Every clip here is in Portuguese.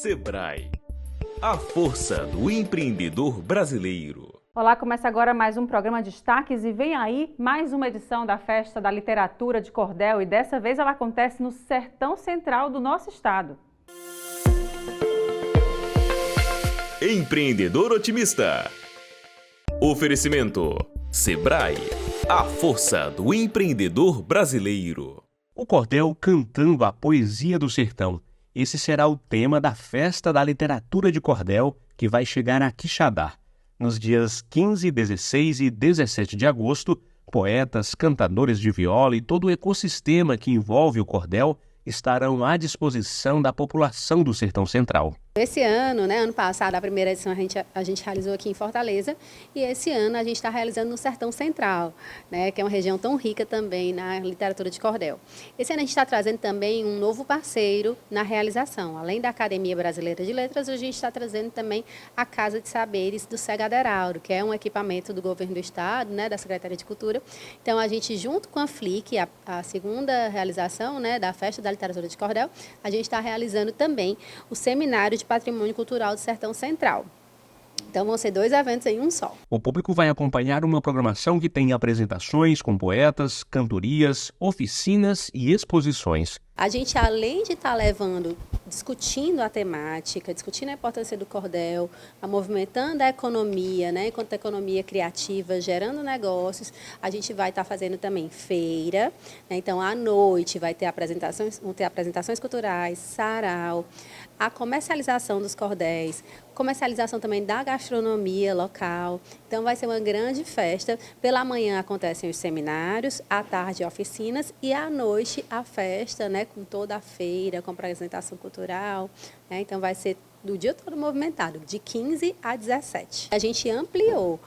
Sebrae, a força do empreendedor brasileiro. Olá, começa agora mais um programa Destaques e vem aí mais uma edição da Festa da Literatura de Cordel e dessa vez ela acontece no sertão central do nosso estado. Empreendedor otimista. Oferecimento Sebrae, a força do empreendedor brasileiro. O cordel cantando a poesia do sertão. Esse será o tema da Festa da Literatura de Cordel, que vai chegar a Quixadá. Nos dias 15, 16 e 17 de agosto, poetas, cantadores de viola e todo o ecossistema que envolve o cordel estarão à disposição da população do Sertão Central. Esse ano, ano passado, a primeira edição a gente realizou aqui em Fortaleza e esse ano a gente está realizando no Sertão Central, que é uma região tão rica também na literatura de cordel. Esse ano a gente está trazendo também um novo parceiro na realização. Além da Academia Brasileira de Letras, a gente está trazendo também a Casa de Saberes do Segaderaldo, que é um equipamento do governo do estado, da Secretaria de Cultura. Então a gente, junto com a FLIC, a segunda realização da Festa da Literatura de Cordel, a gente está realizando também o Seminário de Patrimônio Cultural do Sertão Central. Então vão ser 2 eventos em um só. O público vai acompanhar uma programação que tem apresentações com poetas, cantorias, oficinas e exposições. A gente, além de estar discutindo a temática, discutindo a importância do cordel, movimentando a economia, enquanto a economia criativa, gerando negócios, a gente vai estar fazendo também feira. Então, à noite vão ter apresentações culturais, sarau, a comercialização dos cordéis, comercialização também da gastronomia local. Então, vai ser uma grande festa. Pela manhã acontecem os seminários, à tarde oficinas e à noite a festa, com toda a feira, com apresentação cultural. Então, vai ser do dia todo movimentado, de 15 a 17. A gente ampliou,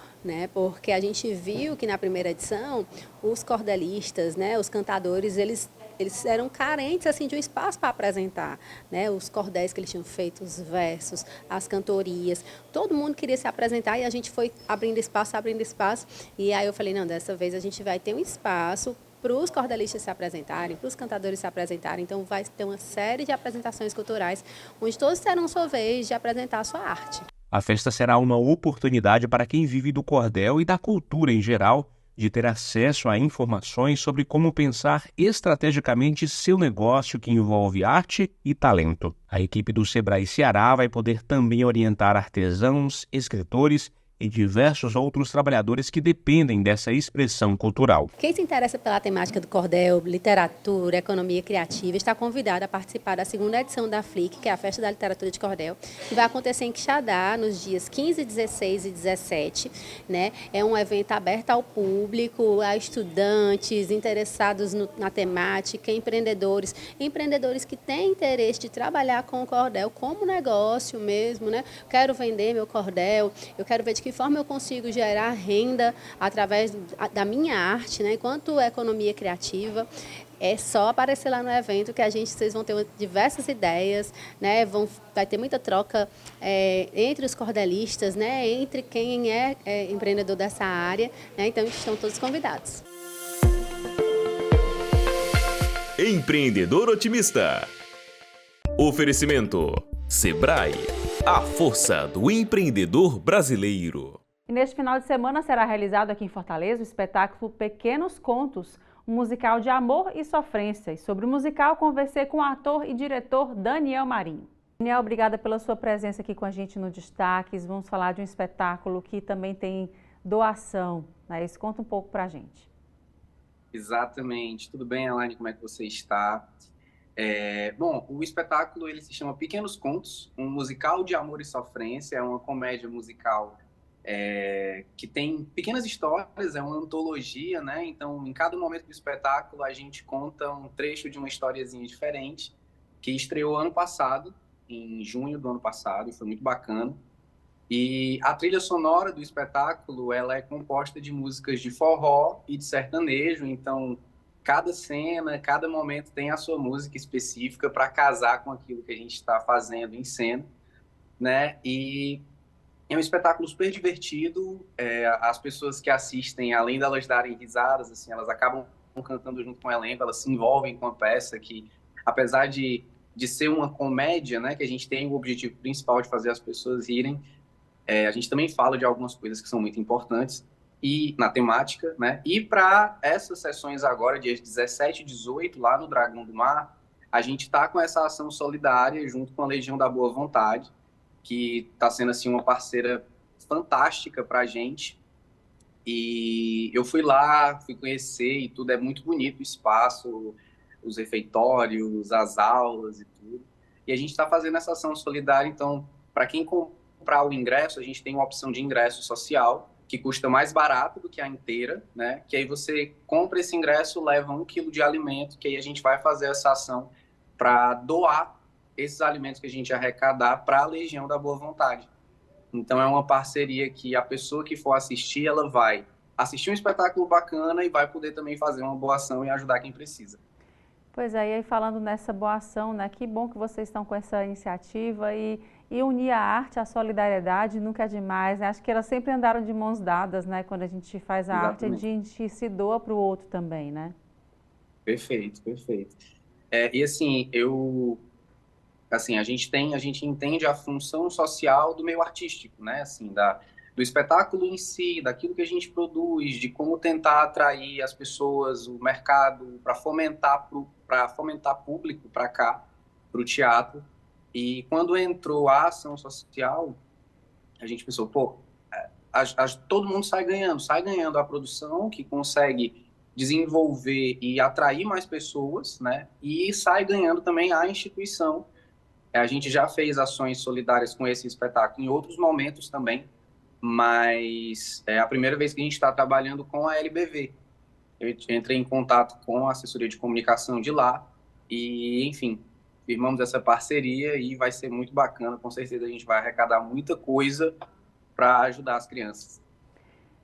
porque a gente viu que na primeira edição, os cordelistas, os cantadores, eles eram carentes assim, de um espaço para apresentar, os cordéis que eles tinham feito, os versos, as cantorias. Todo mundo queria se apresentar e a gente foi abrindo espaço. E aí eu falei, não, dessa vez a gente vai ter um espaço para os cordelistas se apresentarem, para os cantadores se apresentarem. Então, vai ter uma série de apresentações culturais, onde todos terão sua vez de apresentar a sua arte. A festa será uma oportunidade para quem vive do cordel e da cultura em geral, de ter acesso a informações sobre como pensar estrategicamente seu negócio que envolve arte e talento. A equipe do Sebrae Ceará vai poder também orientar artesãos, escritores e diversos outros trabalhadores que dependem dessa expressão cultural. Quem se interessa pela temática do cordel, literatura, economia criativa, está convidado a participar da segunda edição da FLIC, que é a Festa da Literatura de Cordel, que vai acontecer em Quixadá, nos dias 15, 16 e 17. É um evento aberto ao público, a estudantes interessados na temática, empreendedores que têm interesse de trabalhar com o cordel como negócio mesmo. Quero vender meu cordel, eu quero ver de que forma eu consigo gerar renda através da minha arte, enquanto economia criativa. É só aparecer lá no evento que vocês vão ter diversas ideias, vai ter muita troca entre os cordelistas, entre quem é empreendedor dessa área, então estão todos convidados. Empreendedor otimista. Oferecimento Sebrae, a força do empreendedor brasileiro. E neste final de semana será realizado aqui em Fortaleza o espetáculo Pequenos Contos, um musical de amor e sofrência. E sobre o musical, conversei com o ator e diretor Daniel Marinho. Daniel, obrigada pela sua presença aqui com a gente no Destaques. Vamos falar de um espetáculo que também tem doação. Isso conta um pouco pra gente. Exatamente. Tudo bem, Elaine? Como é que você está? Bom, o espetáculo ele se chama Pequenos Contos, um musical de amor e sofrência. É uma comédia musical que tem pequenas histórias, é uma antologia, Então, em cada momento do espetáculo, a gente conta um trecho de uma historiazinha diferente, que estreou ano passado, em junho do ano passado, e foi muito bacana. E a trilha sonora do espetáculo, ela é composta de músicas de forró e de sertanejo, então cada cena, cada momento tem a sua música específica para casar com aquilo que a gente está fazendo em cena, E é um espetáculo super divertido, as pessoas que assistem, além delas darem risadas, assim, elas acabam cantando junto com o elenco, elas se envolvem com a peça, que apesar de de ser uma comédia, né, que a gente tem o objetivo principal de fazer as pessoas rirem, a gente também fala de algumas coisas que são muito importantes e na temática, né? E para essas sessões agora, dias 17 e 18, lá no Dragão do Mar, a gente está com essa ação solidária junto com a Legião da Boa Vontade, que está sendo assim uma parceira fantástica para a gente. E eu fui lá, fui conhecer e tudo, é muito bonito o espaço, os refeitórios, as aulas e tudo. E a gente está fazendo essa ação solidária, então, para quem comprar o ingresso, a gente tem uma opção de ingresso social, que custa mais barato do que a inteira, né? Que aí você compra esse ingresso, leva 1 quilo de alimento, que aí a gente vai fazer essa ação para doar esses alimentos que a gente arrecadar para a Legião da Boa Vontade. Então é uma parceria que a pessoa que for assistir, ela vai assistir um espetáculo bacana e vai poder também fazer uma boa ação e ajudar quem precisa. Pois é, e aí falando nessa boa ação, né? Que bom que vocês estão com essa iniciativa e unir a arte à solidariedade nunca é demais, né? Acho que elas sempre andaram de mãos dadas, né? Quando a gente faz a arte, a gente se doa para o outro também, né? Perfeito, perfeito. E assim, a gente entende a função social do meio artístico, né? Assim, do espetáculo em si, daquilo que a gente produz, de como tentar atrair as pessoas, o mercado, para fomentar público para cá, para o teatro. E quando entrou a ação social, a gente pensou, pô, todo mundo sai ganhando a produção que consegue desenvolver e atrair mais pessoas, né? E sai ganhando também a instituição. A gente já fez ações solidárias com esse espetáculo em outros momentos também, mas é a primeira vez que a gente está trabalhando com a LBV. Eu entrei em contato com a assessoria de comunicação de lá e, enfim, firmamos essa parceria e vai ser muito bacana. Com certeza a gente vai arrecadar muita coisa para ajudar as crianças.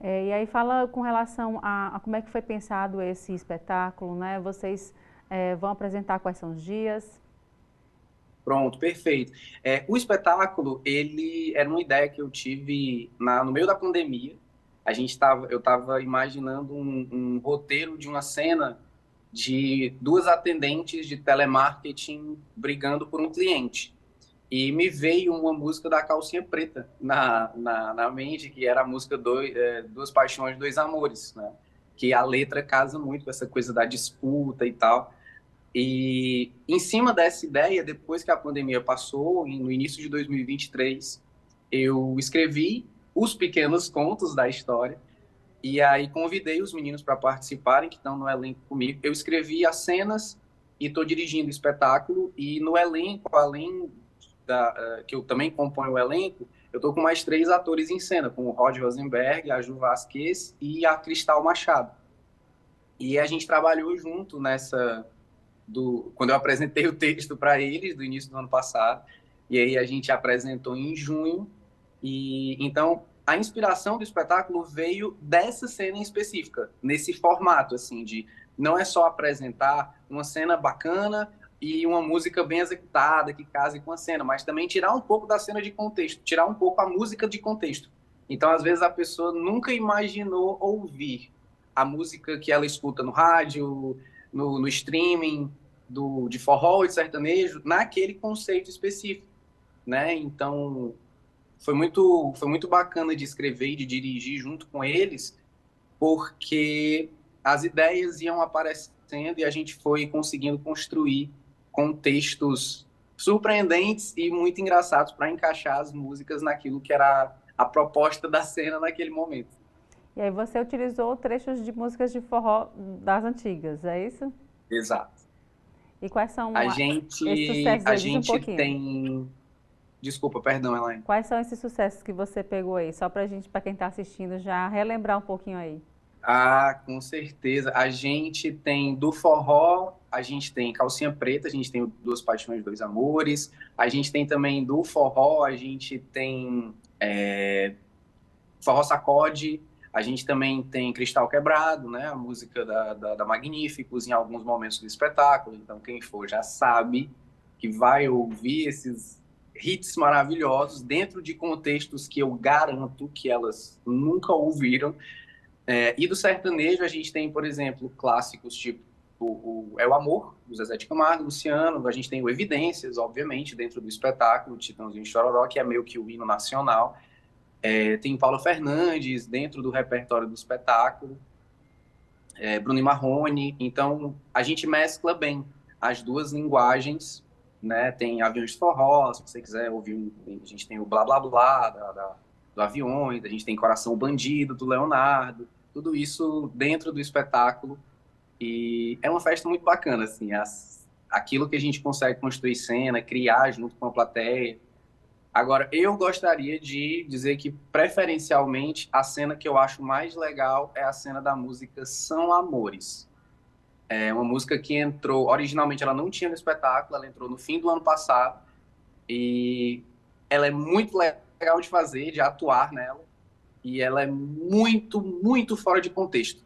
E aí fala com relação a como é que foi pensado esse espetáculo, né? Vocês vão apresentar quais são os dias? Pronto, perfeito. O espetáculo, ele era uma ideia que eu tive no meio da pandemia. Eu estava imaginando um roteiro de uma cena de duas atendentes de telemarketing brigando por um cliente. E me veio uma música da Calcinha Preta na mente, que era a música Duas Paixões, Dois Amores, né? Que a letra casa muito com essa coisa da disputa e tal. E em cima dessa ideia, depois que a pandemia passou, no início de 2023, eu escrevi os pequenos contos da história e aí convidei os meninos para participarem, que estão no elenco comigo. Eu escrevi as cenas e estou dirigindo o espetáculo, e no elenco, além que eu também componho o elenco, eu estou com mais 3 atores em cena, com o Rod Rosenberg, a Ju Vasquez e a Cristal Machado. E a gente trabalhou junto quando eu apresentei o texto para eles, do início do ano passado, e aí a gente apresentou em junho, e então a inspiração do espetáculo veio dessa cena em específica, nesse formato, assim, de não é só apresentar uma cena bacana e uma música bem executada, que case com a cena, mas também tirar um pouco da cena de contexto, tirar um pouco a música de contexto. Então, às vezes, a pessoa nunca imaginou ouvir a música que ela escuta no rádio, no streaming, de forró e de sertanejo, naquele conceito específico, né? Então, foi muito bacana de escrever e de dirigir junto com eles, porque as ideias iam aparecendo e a gente foi conseguindo construir contextos surpreendentes e muito engraçados para encaixar as músicas naquilo que era a proposta da cena naquele momento. E aí você utilizou trechos de músicas de forró das antigas, é isso? Exato. E quais são esses sucessos? A gente tem... Desculpa, perdão, Elaine. Quais são esses sucessos que você pegou aí? Só para quem está assistindo, já relembrar um pouquinho aí. Com certeza. A gente tem do forró, a gente tem Calcinha Preta, a gente tem Duas Paixões, Dois Amores, a gente tem também do forró, a gente tem Forró Sacode, a gente também tem Cristal Quebrado, né? A música da Magníficos em alguns momentos do espetáculo. Então, quem for já sabe que vai ouvir esses hits maravilhosos dentro de contextos que eu garanto que elas nunca ouviram. E do sertanejo a gente tem, por exemplo, clássicos tipo é o Amor, do Zezé de Camargo, Luciano. A gente tem o Evidências, obviamente, dentro do espetáculo, o Titãozinho e Chororó, que é meio que o hino nacional. Tem Paula Fernandes dentro do repertório do espetáculo, Bruno e Marrone. Então, a gente mescla bem as duas linguagens, né? Tem Aviões de Forró, se você quiser ouvir, a gente tem o Blá Blá Blá do Aviões, a gente tem Coração Bandido, do Leonardo, tudo isso dentro do espetáculo. E é uma festa muito bacana, assim, aquilo que a gente consegue construir cena, criar junto com a plateia. Agora, eu gostaria de dizer que, preferencialmente, a cena que eu acho mais legal é a cena da música São Amores. É uma música que entrou, originalmente ela não tinha no espetáculo, ela entrou no fim do ano passado, e ela é muito legal de fazer, de atuar nela, e ela é muito, muito fora de contexto.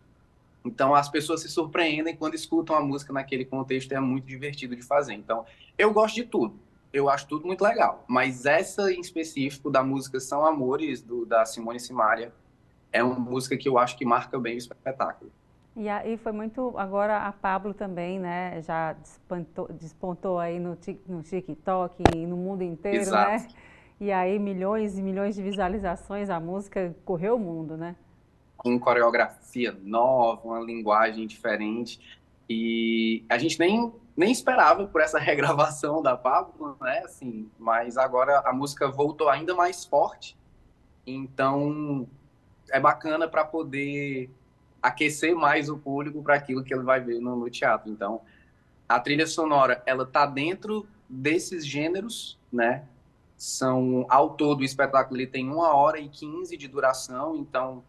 Então, as pessoas se surpreendem quando escutam a música naquele contexto, é muito divertido de fazer. Então, eu gosto de tudo. Eu acho tudo muito legal. Mas essa em específico, da música São Amores, da Simone e Simaria, é uma música que eu acho que marca bem o espetáculo. E aí foi muito, agora a Pablo também, né, já despontou aí no TikTok e no mundo inteiro, Exato. né? E aí milhões e milhões de visualizações, a música correu o mundo, né? Com coreografia nova, uma linguagem diferente. E a gente nem esperava por essa regravação da Pablo, né? Assim, mas agora a música voltou ainda mais forte. Então, é bacana para poder aquecer mais o público para aquilo que ele vai ver no teatro. Então, a trilha sonora, ela tá dentro desses gêneros, né? Ao todo, o espetáculo ele tem 1h15 de duração, então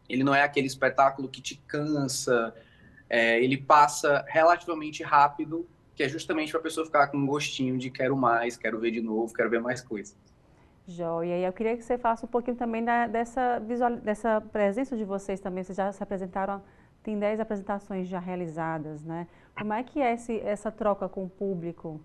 ele não é aquele espetáculo que te cansa, ele passa relativamente rápido, que é justamente para a pessoa ficar com um gostinho de quero mais, quero ver de novo, quero ver mais coisas. Joia, e eu queria que você falasse um pouquinho também dessa presença de vocês também. Vocês já se apresentaram, tem 10 apresentações já realizadas, né? Como é que é essa troca com o público?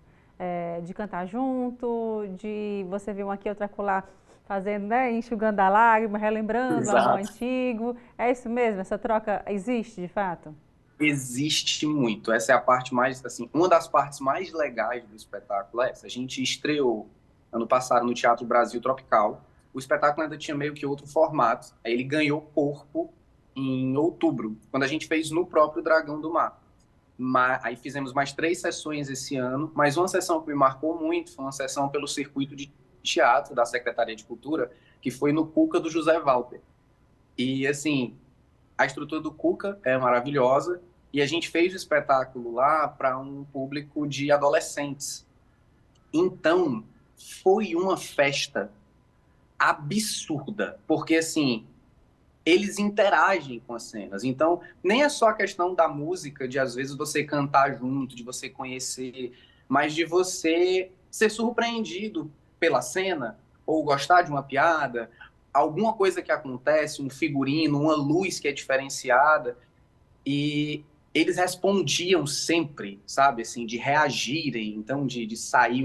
De cantar junto, de você ver um aqui, outro acolá, fazendo, né, enxugando a lágrima, relembrando algo antigo. É isso mesmo? Essa troca existe, de fato? Existe muito. Essa é a parte mais, assim, uma das partes mais legais do espetáculo é essa. A gente estreou ano passado no Teatro Brasil Tropical. O espetáculo ainda tinha meio que outro formato. Aí ele ganhou corpo em outubro, quando a gente fez no próprio Dragão do Mar. Aí fizemos mais 3 sessões esse ano, mas uma sessão que me marcou muito foi uma sessão pelo circuito de teatro da Secretaria de Cultura, que foi no Cuca do José Walter. E, assim, a estrutura do Cuca é maravilhosa, e a gente fez o espetáculo lá para um público de adolescentes. Então, foi uma festa absurda, porque, assim, eles interagem com as cenas. Então, nem é só a questão da música, de às vezes você cantar junto, de você conhecer, mas de você ser surpreendido pela cena, ou gostar de uma piada, alguma coisa que acontece, um figurino, uma luz que é diferenciada, e eles respondiam sempre, sabe, assim, de reagirem, então de sair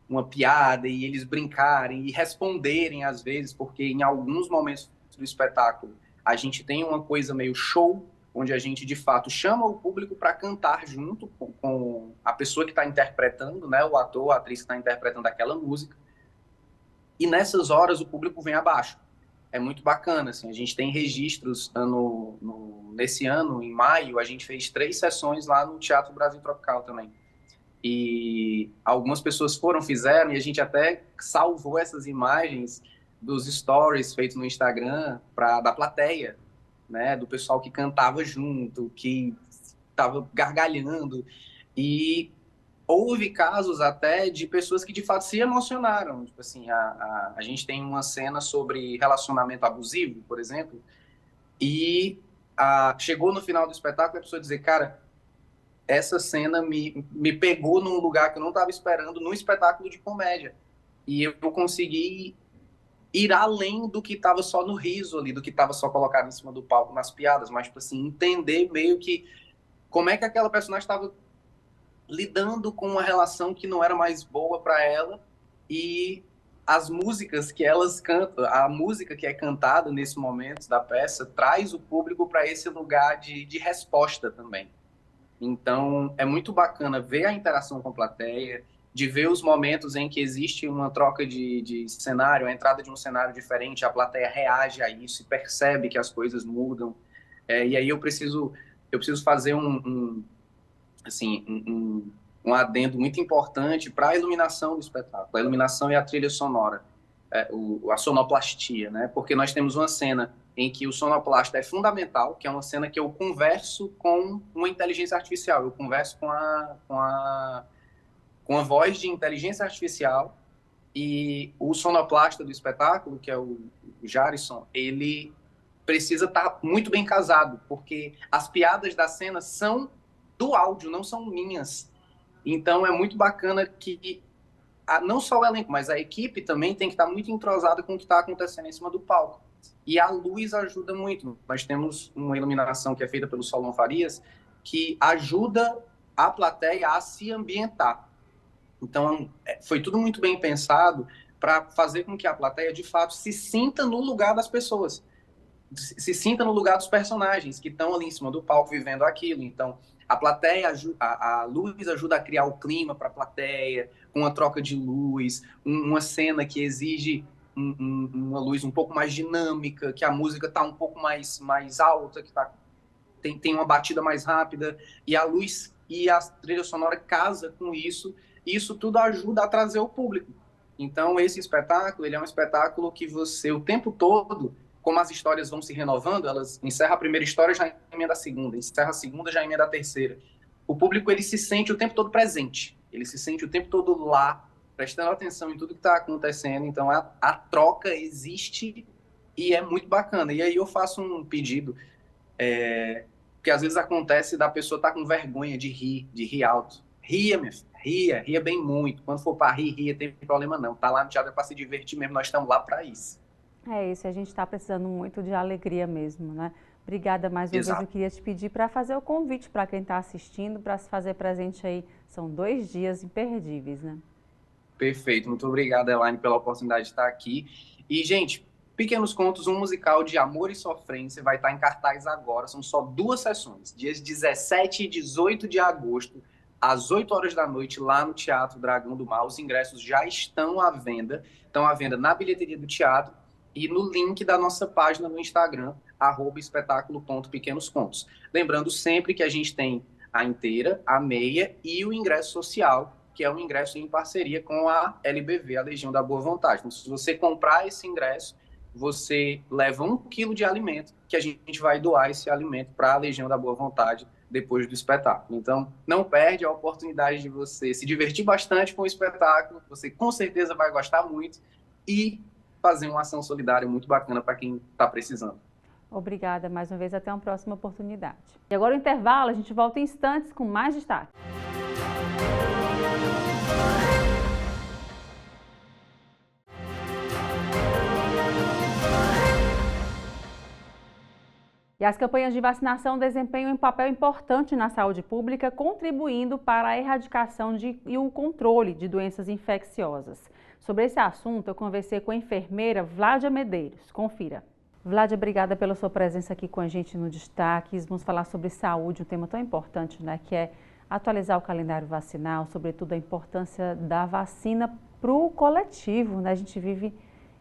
uma piada e eles brincarem e responderem às vezes, porque em alguns momentos do espetáculo a gente tem uma coisa meio show, onde a gente de fato chama o público para cantar junto com a pessoa que está interpretando, né, o ator, a atriz que está interpretando aquela música, e nessas horas o público vem abaixo. É muito bacana, assim, a gente tem registros nesse ano, em maio, a gente fez 3 sessões lá no Teatro Brasil Tropical também. E algumas pessoas fizeram, e a gente até salvou essas imagens dos stories feitos no Instagram da plateia, né, do pessoal que cantava junto, que estava gargalhando, e houve casos até de pessoas que de fato se emocionaram. Tipo assim, a gente tem uma cena sobre relacionamento abusivo, por exemplo, e chegou no final do espetáculo a pessoa dizer, cara, essa cena me pegou num lugar que eu não estava esperando, num espetáculo de comédia. E eu consegui ir além do que estava só no riso ali, do que estava só colocado em cima do palco nas piadas, mas, tipo assim, entender meio que como é que aquela personagem estava lidando com uma relação que não era mais boa para ela, e as músicas que elas cantam, a música que é cantada nesse momento da peça, traz o público para esse lugar de resposta também. Então, é muito bacana ver a interação com a plateia, de ver os momentos em que existe uma troca de cenário, a entrada de um cenário diferente, a plateia reage a isso e percebe que as coisas mudam. E aí eu preciso fazer assim, um adendo muito importante para a iluminação do espetáculo, a iluminação e a trilha sonora, a sonoplastia, né? Porque nós temos uma cena em que o sonoplasta é fundamental, que é uma cena que eu converso com uma inteligência artificial, eu converso com a voz de inteligência artificial, e o sonoplasta do espetáculo, que é o Jarison, ele precisa estar muito bem casado, porque as piadas da cena são do áudio, não são minhas. Então é muito bacana que não só o elenco, mas a equipe também tem que estar muito entrosada com o que está acontecendo em cima do palco. E a luz ajuda muito. Nós temos uma iluminação que é feita pelo Solon Farias, que ajuda a plateia a se ambientar. Então, foi tudo muito bem pensado para fazer com que a plateia, de fato, se sinta no lugar das pessoas, se sinta no lugar dos personagens que estão ali em cima do palco vivendo aquilo. Então, a plateia, a luz ajuda a criar o clima para a plateia, com a troca de luz, uma cena que exige uma luz um pouco mais dinâmica, que a música está um pouco mais alta, que tem uma batida mais rápida, e a luz e a trilha sonora casa com isso, e isso tudo ajuda a trazer o público. Então, esse espetáculo, ele é um espetáculo que você, o tempo todo, como as histórias vão se renovando, elas encerram a primeira história, já emenda a segunda, encerra a segunda, já emenda a terceira. O público, ele se sente o tempo todo presente, ele se sente o tempo todo lá, prestando atenção em tudo que está acontecendo. Então, a troca existe e é muito bacana. E aí eu faço um pedido, porque às vezes acontece da pessoa estar com vergonha de rir alto. Ria, minha filha, ria bem muito. Quando for para rir, tem problema não. Tá lá no teatro é para se divertir mesmo, nós estamos lá para isso. É isso, a gente está precisando muito de alegria mesmo, né? Obrigada mais uma vez, eu queria te pedir para fazer o convite para quem está assistindo, para se fazer presente aí. São 2 dias imperdíveis, né? Perfeito, muito obrigado, Elaine, pela oportunidade de estar aqui. E, gente, Pequenos Contos, um musical de amor e sofrência, vai estar em cartaz agora. São só 2 sessões, dias 17 e 18 de agosto, às 8 horas da noite, lá no Teatro Dragão do Mar. Os ingressos já estão à venda na bilheteria do teatro e no link da nossa página no Instagram, @espetáculo.pequenoscontos. Lembrando sempre que a gente tem a inteira, a meia e o ingresso social, que é um ingresso em parceria com a LBV, a Legião da Boa Vontade. Então, se você comprar esse ingresso, você leva 1 quilo de alimento, que a gente vai doar esse alimento para a Legião da Boa Vontade depois do espetáculo. Então, não perde a oportunidade de você se divertir bastante com o espetáculo, você com certeza vai gostar muito, e fazer uma ação solidária muito bacana para quem está precisando. Obrigada mais uma vez, até uma próxima oportunidade. E agora o intervalo, a gente volta em instantes com mais destaque. E as campanhas de vacinação desempenham um papel importante na saúde pública, contribuindo para a erradicação e o controle de doenças infecciosas. Sobre esse assunto, eu conversei com a enfermeira Vládia Medeiros. Confira. Vládia, obrigada pela sua presença aqui com a gente no Destaque. Vamos falar sobre saúde, um tema tão importante, né, que é atualizar o calendário vacinal, sobretudo a importância da vacina para o coletivo, né? A gente vive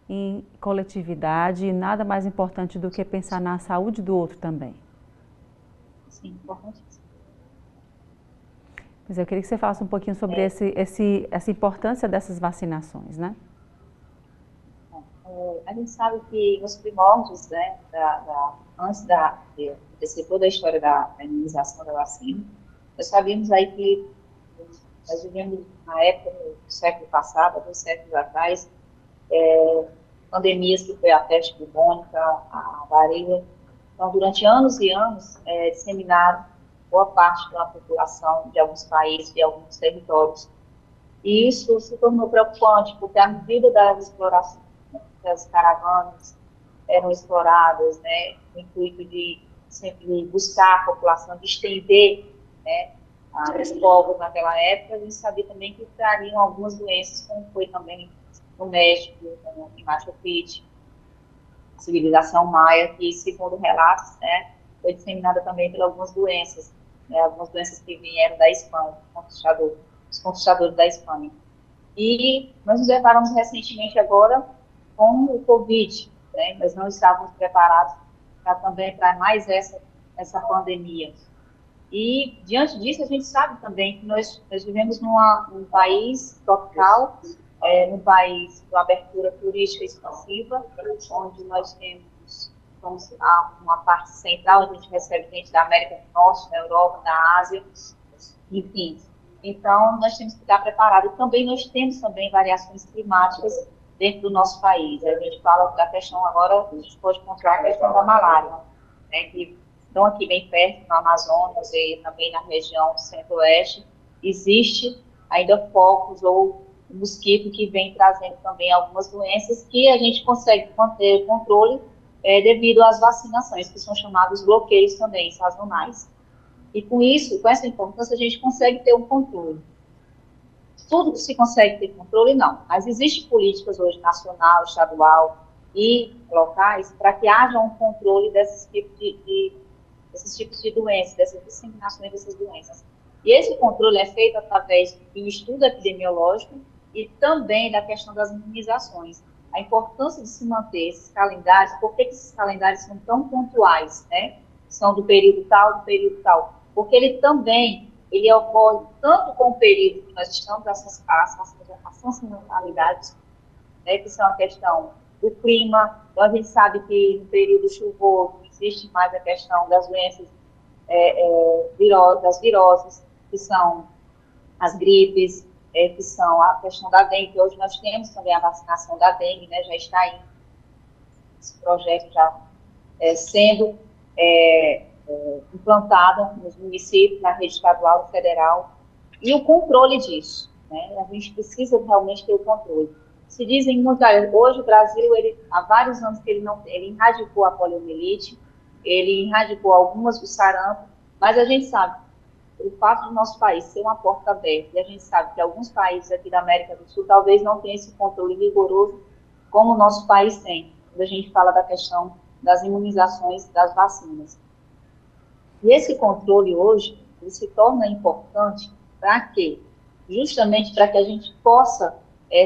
em coletividade e nada mais importante do que pensar na saúde do outro também. Sim, importantíssimo. Mas eu queria que você falasse um pouquinho sobre essa importância dessas vacinações, né? A gente sabe que nos primórdios, né, antes de acontecer toda a história da imunização da vacina, nós sabíamos aí que nós vivemos na época do século passado, 2 séculos atrás, pandemias que foi a peste bubônica, a varíola. Então, durante anos e anos, disseminaram boa parte da população de alguns países, de alguns territórios. E isso se tornou preocupante, porque à medida das explorações, as caravanas eram exploradas, né, no intuito de sempre buscar a população, de estender, né, as povos naquela época. A gente sabia também que trariam algumas doenças, como foi também no México, em Machu Picchu, a civilização maia, que, segundo relatos, né, foi disseminada também por algumas doenças. né, algumas doenças que vieram da Espanha, os conquistadores da Espanha. E nós nos deparamos recentemente agora com o Covid, né? Nós não estávamos preparados para mais essa pandemia. E, diante disso, a gente sabe também que nós vivemos num país tropical, num país com abertura turística expansiva, onde nós temos uma parte central, a gente recebe gente da América do Norte, da Europa, da Ásia, enfim. Então, nós temos que estar preparados. E também nós temos também variações climáticas dentro do nosso país. A gente fala da questão agora, a gente pode controlar a questão da malária, né, que estão aqui bem perto, no Amazonas e também na região centro-oeste, existe ainda focos ou mosquito que vem trazendo também algumas doenças que a gente consegue manter controle devido às vacinações, que são chamados bloqueios também sazonais. E com isso, com essa importância, a gente consegue ter um controle. Tudo se consegue ter controle, não. Mas existem políticas hoje, nacional, estadual e locais, para que haja um controle desses tipos de doenças, dessas disseminações dessas doenças. E esse controle é feito através do estudo epidemiológico e também da questão das imunizações. A importância de se manter esses calendários, por que esses calendários são tão pontuais, né? São do período tal, porque ele ocorre tanto com o período que nós estamos, as sazonalidades, né, que são a questão do clima. Então, a gente sabe que no período chuvoso existe mais a questão das doenças das viroses, que são as gripes, que são a questão da dengue. Hoje nós temos também a vacinação da dengue, né, já está aí esse projeto já sendo implantado nos municípios, na rede estadual e federal, e o controle disso, né? A gente precisa realmente ter o controle. Se dizem muito, hoje o Brasil, há vários anos que ele erradicou a poliomielite, ele erradicou algumas do sarampo, mas a gente sabe, o fato do nosso país ser uma porta aberta, e a gente sabe que alguns países aqui da América do Sul talvez não tenham esse controle rigoroso como o nosso país tem, quando a gente fala da questão das imunizações, das vacinas. E esse controle hoje, ele se torna importante para quê? Justamente para que a gente possa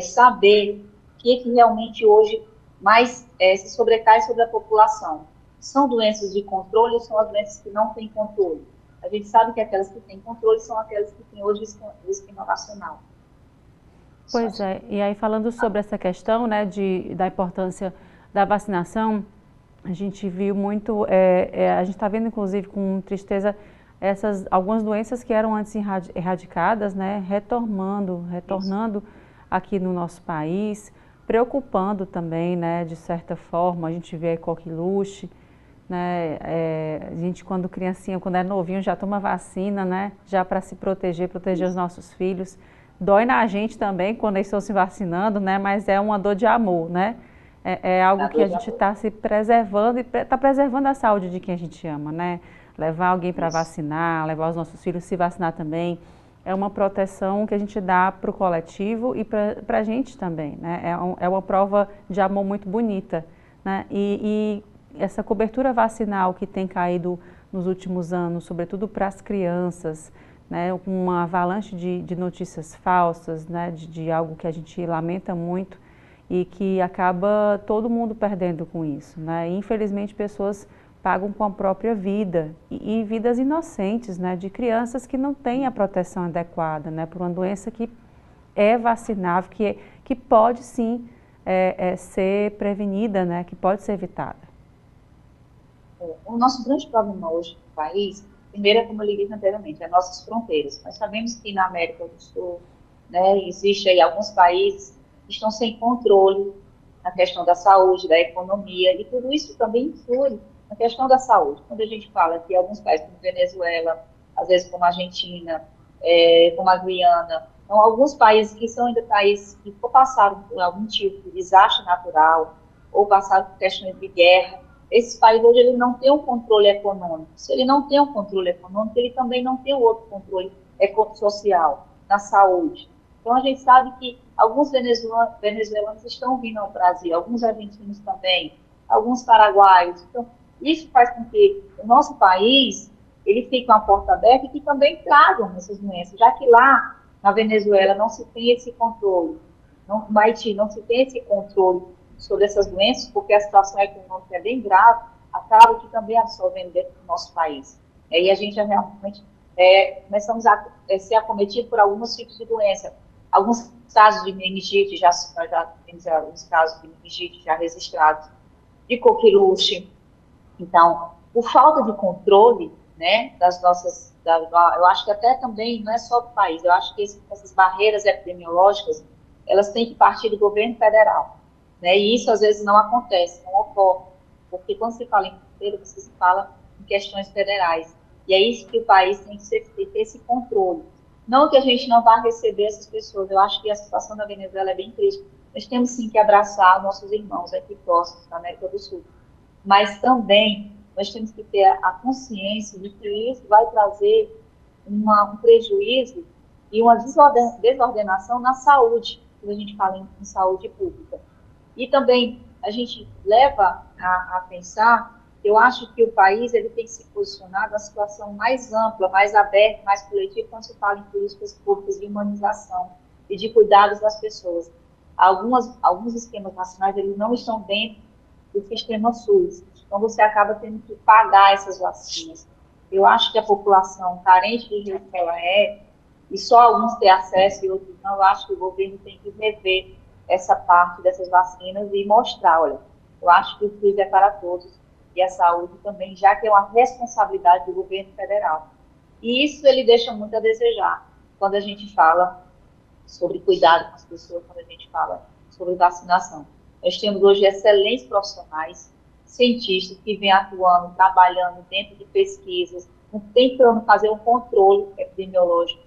saber o que realmente hoje mais se sobrecai sobre a população. São doenças de controle ou são as doenças que não têm controle? A gente sabe que aquelas que têm controle são aquelas que têm hoje o esquema vacinal. Pois é, e aí falando sobre essa questão, né, da importância da vacinação, a gente viu muito, a gente está vendo inclusive com tristeza algumas doenças que eram antes erradicadas, né, retornando aqui no nosso país, preocupando também, né, de certa forma. A gente vê a coqueluche, né, a gente quando criancinha, quando é novinho, já toma vacina, né, já para se proteger os nossos filhos. Dói na gente também quando eles estão se vacinando, né, mas é uma dor de amor, né. É algo que a gente está se preservando e está preservando a saúde de quem a gente ama, né? Levar alguém para vacinar, levar os nossos filhos se vacinar também, é uma proteção que a gente dá para o coletivo e para a gente também, né? É uma prova de amor muito bonita, né? E essa cobertura vacinal que tem caído nos últimos anos, sobretudo para as crianças, né? Uma avalanche de notícias falsas, né? De algo que a gente lamenta muito, e que acaba todo mundo perdendo com isso, né? E, infelizmente, pessoas pagam com a própria vida, e vidas inocentes, né? De crianças que não têm a proteção adequada, né? Por uma doença que é vacinável, que pode sim ser prevenida, né? Que pode ser evitada. O nosso grande problema hoje no país, primeiro, como eu lhe disse anteriormente, é nossas fronteiras. Nós sabemos que na América do Sul, né, existe aí alguns países estão sem controle na questão da saúde, da economia, e tudo isso também influi na questão da saúde. Quando a gente fala que alguns países, como Venezuela, às vezes como a Argentina, como a Guiana, então alguns países que são ainda países que passaram por algum tipo de desastre natural, ou passaram por questões de guerra, esses países hoje ele não tem um controle econômico. Se ele não tem um controle econômico, ele também não tem o outro controle social, na saúde. Então, a gente sabe que alguns venezuelanos estão vindo ao Brasil, alguns argentinos também, alguns paraguaios. Então, isso faz com que o nosso país ele fique uma porta aberta e que também tragam essas doenças, já que lá na Venezuela não se tem esse controle, no Haiti não se tem esse controle sobre essas doenças, porque a situação econômica é bem grave, acaba que também absorvendo dentro do nosso país. E a gente já realmente começamos a ser acometido por alguns tipos de doença. Alguns casos de meningite, nós já temos alguns casos de meningite já registrados, de coqueluche. Então, por falta de controle, né, das nossas, eu acho que até também não é só do país, eu acho que essas barreiras epidemiológicas, elas têm que partir do governo federal, né, e isso às vezes não acontece, não ocorre, porque quando se fala em fronteira, você se fala em questões federais, e é isso que o país tem que ter esse controle. Não que a gente não vá receber essas pessoas, eu acho que a situação da Venezuela é bem triste, nós temos sim que abraçar nossos irmãos aqui próximos, na América do Sul, mas também nós temos que ter a consciência de que isso vai trazer um prejuízo e uma desordenação na saúde, quando a gente fala em saúde pública. E também a gente leva a pensar, eu acho que o país ele tem que se posicionar na situação mais ampla, mais aberta, mais coletiva, quando se fala em políticas públicas de humanização e de cuidados das pessoas. Alguns esquemas nacionais eles não estão dentro do sistema SUS. Então, você acaba tendo que pagar essas vacinas. Eu acho que a população carente do jeito que ela é, e só alguns têm acesso e outros não, eu acho que o governo tem que rever essa parte dessas vacinas e mostrar, olha, eu acho que o SUS é para todos e a saúde também, já que é uma responsabilidade do governo federal. E isso ele deixa muito a desejar quando a gente fala sobre cuidado com as pessoas, quando a gente fala sobre vacinação. Nós temos hoje excelentes profissionais, cientistas que vêm atuando, trabalhando dentro de pesquisas, tentando fazer um controle epidemiológico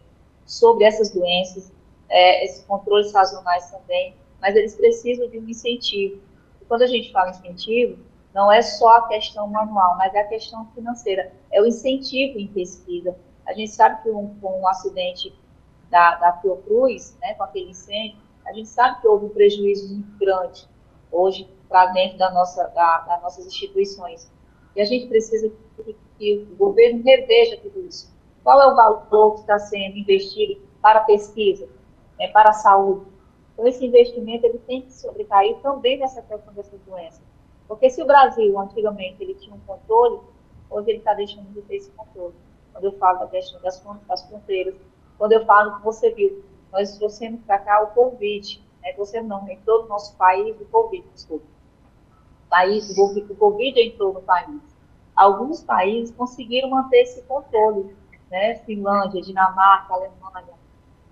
sobre essas doenças, esses controles sazonais também, mas eles precisam de um incentivo. E quando a gente fala em incentivo, não é só a questão manual, mas é a questão financeira, é o incentivo em pesquisa. A gente sabe que com um acidente da Fiocruz, né, com aquele incêndio, a gente sabe que houve um prejuízo muito grande hoje para dentro das nossas instituições. E a gente precisa que o governo reveja tudo isso. Qual é o valor que está sendo investido para a pesquisa, para a saúde? Então, esse investimento ele tem que sobrecair também nessa questão dessas doenças. Porque se o Brasil, antigamente, ele tinha um controle, hoje ele está deixando de ter esse controle. Quando eu falo da questão das fronteiras, quando eu falo que você viu, nós trouxemos para cá o Covid, você não, em todo o nosso país, o Covid, desculpa. O Covid entrou no país. Alguns países conseguiram manter esse controle, né? Finlândia, Dinamarca, Alemanha.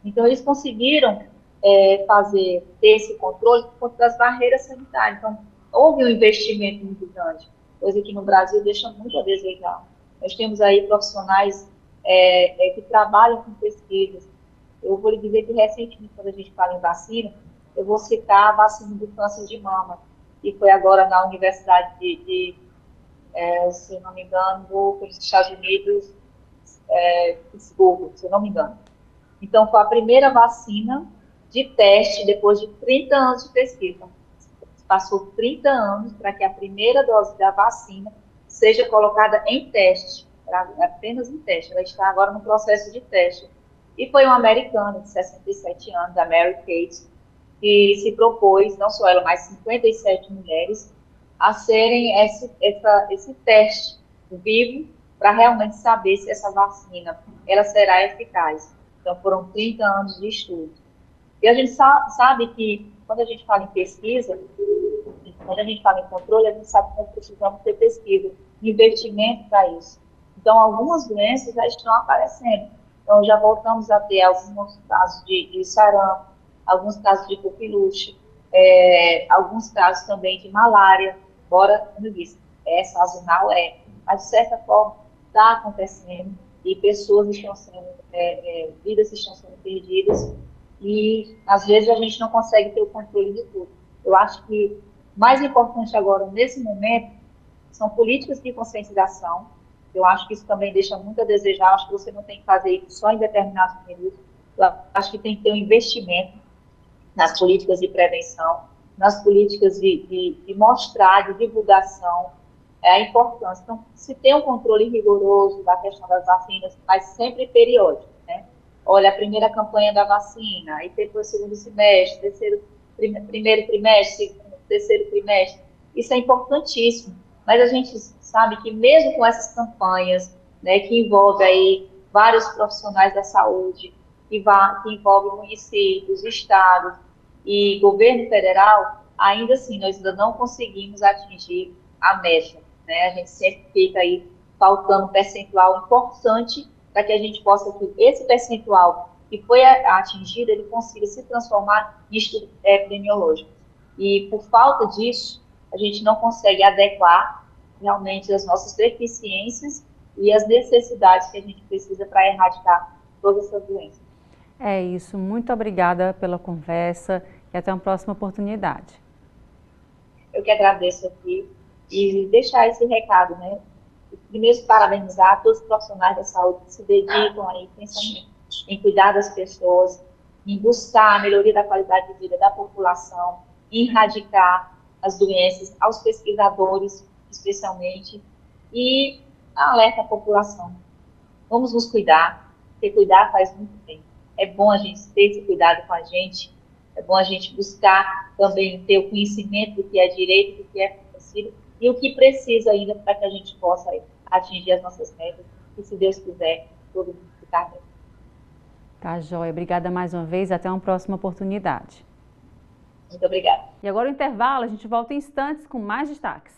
Então, eles conseguiram ter esse controle por conta das barreiras sanitárias. Então, houve um investimento muito grande, coisa que no Brasil deixa muito a desejar. Nós temos aí profissionais que trabalham com pesquisas. Eu vou lhe dizer que recentemente, quando a gente fala em vacina, eu vou citar a vacina do câncer de mama, que foi agora na Universidade se não me engano, dos Estados Unidos, Pittsburgh, se não me engano. Então, foi a primeira vacina de teste depois de 30 anos de pesquisa. Passou 30 anos para que a primeira dose da vacina seja colocada em teste, apenas em teste. Ela está agora no processo de teste. E foi uma americana de 67 anos, a Mary Kate, que se propôs, não só ela, mas 57 mulheres, a serem esse teste vivo para realmente saber se essa vacina ela será eficaz. Então, foram 30 anos de estudo. E a gente sabe que, quando a gente fala em pesquisa, quando a gente fala em controle, a gente sabe que nós precisamos ter pesquisa, investimento para isso. Então, algumas doenças já estão aparecendo. Então, já voltamos a ter alguns casos de sarampo, alguns casos de coqueluche, alguns casos também de malária, embora, como eu disse, sazonal mas de certa forma está acontecendo e pessoas estão sendo, vidas estão sendo perdidas e às vezes a gente não consegue ter o controle de tudo. Eu acho que o mais importante agora, nesse momento, são políticas de conscientização. Eu acho que isso também deixa muito a desejar. Acho que você não tem que fazer isso só em determinados períodos. Eu acho que tem que ter um investimento nas políticas de prevenção, nas políticas de mostrar, de divulgação, a importância. Então, se tem um controle rigoroso da questão das vacinas, mas sempre periódico, né? Olha, a primeira campanha da vacina, aí depois o segundo semestre, primeiro trimestre, segundo, terceiro trimestre, isso é importantíssimo. Mas a gente sabe que mesmo com essas campanhas, né, que envolve aí vários profissionais da saúde, que envolve municípios, estados e governo federal, ainda assim, nós ainda não conseguimos atingir a meta, né? A gente sempre fica aí faltando um percentual importante para que a gente possa, que esse percentual que foi atingido, ele consiga se transformar em estudo epidemiológico. E por falta disso, a gente não consegue adequar realmente as nossas deficiências e as necessidades que a gente precisa para erradicar todas essas doenças. É isso, muito obrigada pela conversa e até uma próxima oportunidade. Eu que agradeço aqui e deixar esse recado, né? Primeiro, parabenizar todos os profissionais da saúde que se dedicam aí, pensando em cuidar das pessoas, em buscar a melhoria da qualidade de vida da população, em erradicar as doenças, aos pesquisadores, especialmente, e alerta a população. Vamos nos cuidar, porque cuidar faz muito bem. É bom a gente ter esse cuidado com a gente, é bom a gente buscar também ter o conhecimento do que é direito, do que é possível, e o que precisa ainda para que a gente possa atingir as nossas metas, e se Deus quiser, todo mundo ficar bem. Tá, joia. Obrigada mais uma vez, até uma próxima oportunidade. Muito obrigada. E agora o intervalo, a gente volta em instantes com mais destaques.